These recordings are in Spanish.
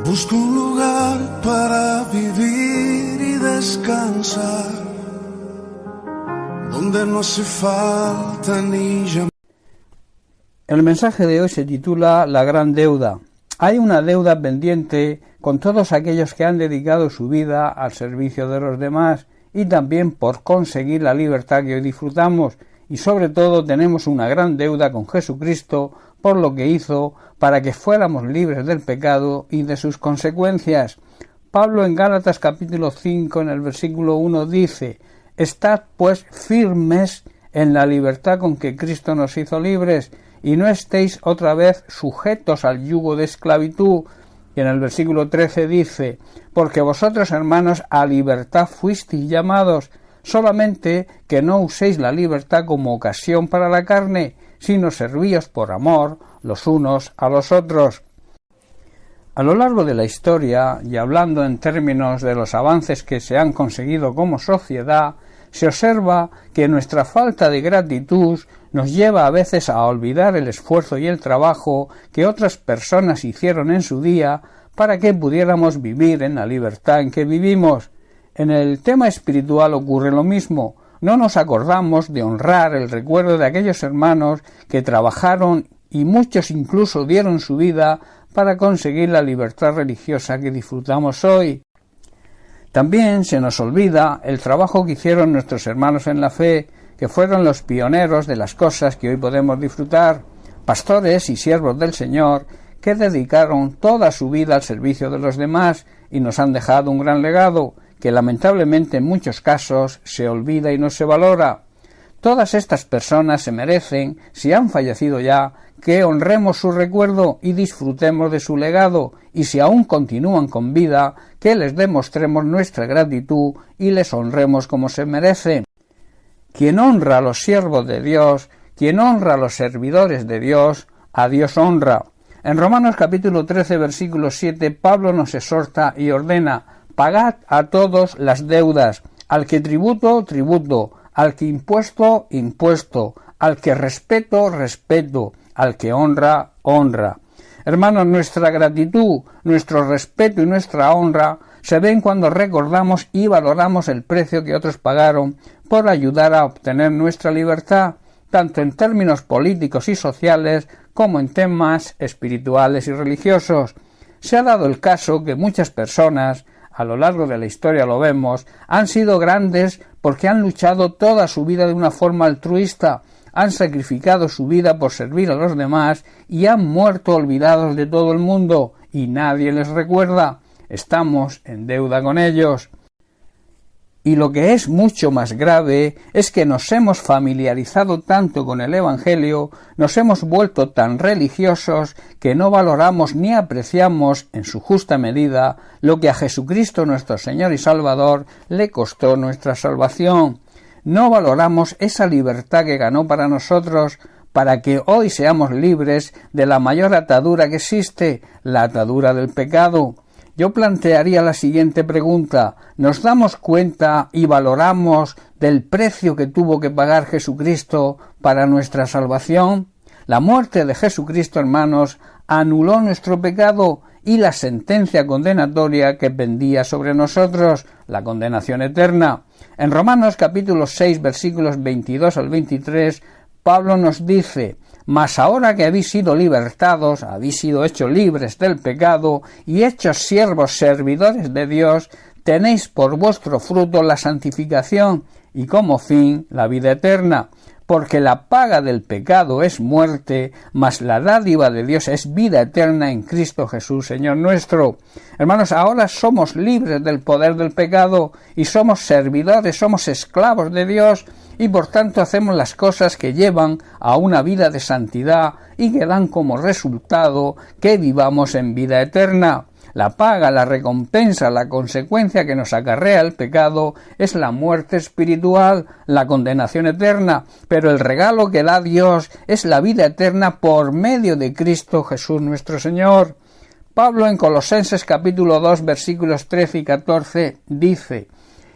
Busco un lugar para vivir y descansar, donde no hace falta ni llamar. El mensaje de hoy se titula La gran deuda. Hay una deuda pendiente con todos aquellos que han dedicado su vida al servicio de los demás y también por conseguir la libertad que hoy disfrutamos, y sobre todo tenemos una gran deuda con Jesucristo por lo que hizo para que fuéramos libres del pecado y de sus consecuencias. Pablo en Gálatas capítulo 5 en el versículo 1 dice: «Estad pues firmes en la libertad con que Cristo nos hizo libres, y no estéis otra vez sujetos al yugo de esclavitud». Y en el versículo 13 dice: «Porque vosotros, hermanos, a libertad fuisteis llamados, solamente que no uséis la libertad como ocasión para la carne, sino servíos por amor los unos a los otros». A lo largo de la historia, y hablando en términos de los avances que se han conseguido como sociedad, se observa que nuestra falta de gratitud nos lleva a veces a olvidar el esfuerzo y el trabajo que otras personas hicieron en su día para que pudiéramos vivir en la libertad en que vivimos. En el tema espiritual ocurre lo mismo. No nos acordamos de honrar el recuerdo de aquellos hermanos que trabajaron y muchos incluso dieron su vida para conseguir la libertad religiosa que disfrutamos hoy. También se nos olvida el trabajo que hicieron nuestros hermanos en la fe, que fueron los pioneros de las cosas que hoy podemos disfrutar, pastores y siervos del Señor que dedicaron toda su vida al servicio de los demás y nos han dejado un gran legado que lamentablemente en muchos casos se olvida y no se valora. Todas estas personas se merecen, si han fallecido ya, que honremos su recuerdo y disfrutemos de su legado, y si aún continúan con vida, que les demostremos nuestra gratitud y les honremos como se merece. Quien honra a los siervos de Dios, quien honra a los servidores de Dios, a Dios honra. En Romanos capítulo 13, versículo 7, Pablo nos exhorta y ordena: «Pagad a todos las deudas, al que tributo, tributo, al que impuesto, impuesto, al que respeto, respeto, al que honra, honra». Hermanos, nuestra gratitud, nuestro respeto y nuestra honra se ven cuando recordamos y valoramos el precio que otros pagaron por ayudar a obtener nuestra libertad, tanto en términos políticos y sociales como en temas espirituales y religiosos. Se ha dado el caso que muchas personas, a lo largo de la historia lo vemos, han sido grandes porque han luchado toda su vida de una forma altruista, han sacrificado su vida por servir a los demás y han muerto olvidados de todo el mundo y nadie les recuerda. Estamos en deuda con ellos. Y lo que es mucho más grave es que nos hemos familiarizado tanto con el Evangelio, nos hemos vuelto tan religiosos que no valoramos ni apreciamos en su justa medida lo que a Jesucristo nuestro Señor y Salvador le costó nuestra salvación. No valoramos esa libertad que ganó para nosotros, para que hoy seamos libres de la mayor atadura que existe, la atadura del pecado. Yo plantearía la siguiente pregunta: ¿nos damos cuenta y valoramos del precio que tuvo que pagar Jesucristo para nuestra salvación? La muerte de Jesucristo, hermanos, anuló nuestro pecado y la sentencia condenatoria que pendía sobre nosotros, la condenación eterna. En Romanos capítulo 6, versículos 22 al 23, Pablo nos dice: «Mas ahora que habéis sido libertados, habéis sido hechos libres del pecado y hechos siervos servidores de Dios, tenéis por vuestro fruto la santificación y como fin la vida eterna. Porque la paga del pecado es muerte, mas la dádiva de Dios es vida eterna en Cristo Jesús, Señor nuestro». Hermanos, ahora somos libres del poder del pecado y somos servidores, somos esclavos de Dios y por tanto hacemos las cosas que llevan a una vida de santidad y que dan como resultado que vivamos en vida eterna. La paga, la recompensa, la consecuencia que nos acarrea el pecado es la muerte espiritual, la condenación eterna, pero el regalo que da Dios es la vida eterna por medio de Cristo Jesús nuestro Señor. Pablo en Colosenses capítulo 2 versículos 13 y 14 dice: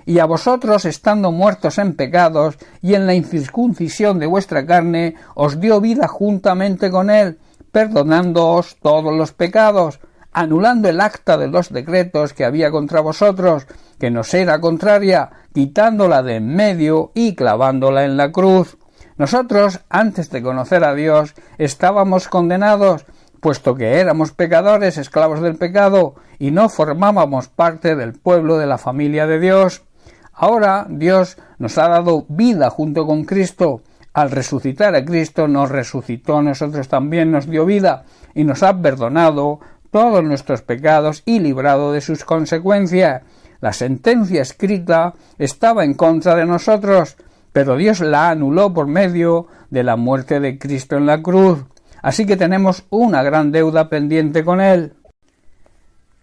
«Y a vosotros, estando muertos en pecados y en la incircuncisión de vuestra carne, os dio vida juntamente con él, perdonándoos todos los pecados, anulando el acta de los decretos que había contra vosotros, que nos era contraria, quitándola de en medio y clavándola en la cruz. Nosotros, antes de conocer a Dios, estábamos condenados, puesto que éramos pecadores, esclavos del pecado, y no formábamos parte del pueblo de la familia de Dios. Ahora Dios nos ha dado vida junto con Cristo. Al resucitar a Cristo nos resucitó a nosotros también, nos dio vida y nos ha perdonado todos nuestros pecados y librado de sus consecuencias. La sentencia escrita estaba en contra de nosotros, pero Dios la anuló por medio de la muerte de Cristo en la cruz. Así que tenemos una gran deuda pendiente con Él.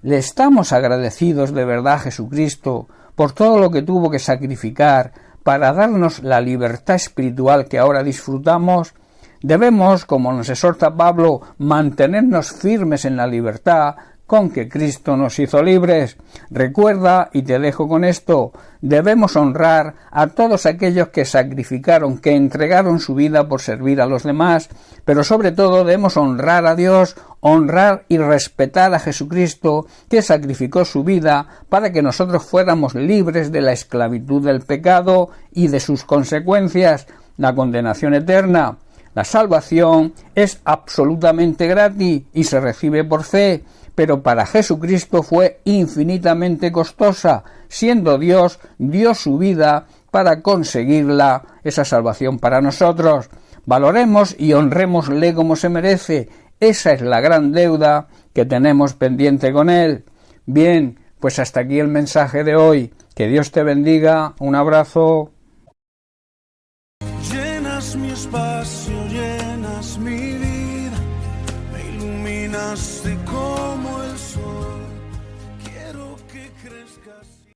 Le estamos agradecidos de verdad a Jesucristo por todo lo que tuvo que sacrificar para darnos la libertad espiritual que ahora disfrutamos. Debemos, como nos exhorta Pablo, mantenernos firmes en la libertad con que Cristo nos hizo libres. Recuerda, y te dejo con esto, debemos honrar a todos aquellos que sacrificaron, que entregaron su vida por servir a los demás, pero sobre todo debemos honrar a Dios, honrar y respetar a Jesucristo, que sacrificó su vida para que nosotros fuéramos libres de la esclavitud del pecado y de sus consecuencias, la condenación eterna. La salvación es absolutamente gratis y se recibe por fe, pero para Jesucristo fue infinitamente costosa. Siendo Dios, dio su vida para conseguirla, esa salvación para nosotros. Valoremos y honrémosle como se merece. Esa es la gran deuda que tenemos pendiente con Él. Bien, pues hasta aquí el mensaje de hoy. Que Dios te bendiga. Un abrazo. Llenas mi espacio, llenas mi vida, me iluminas de como el sol. Quiero que crezcas.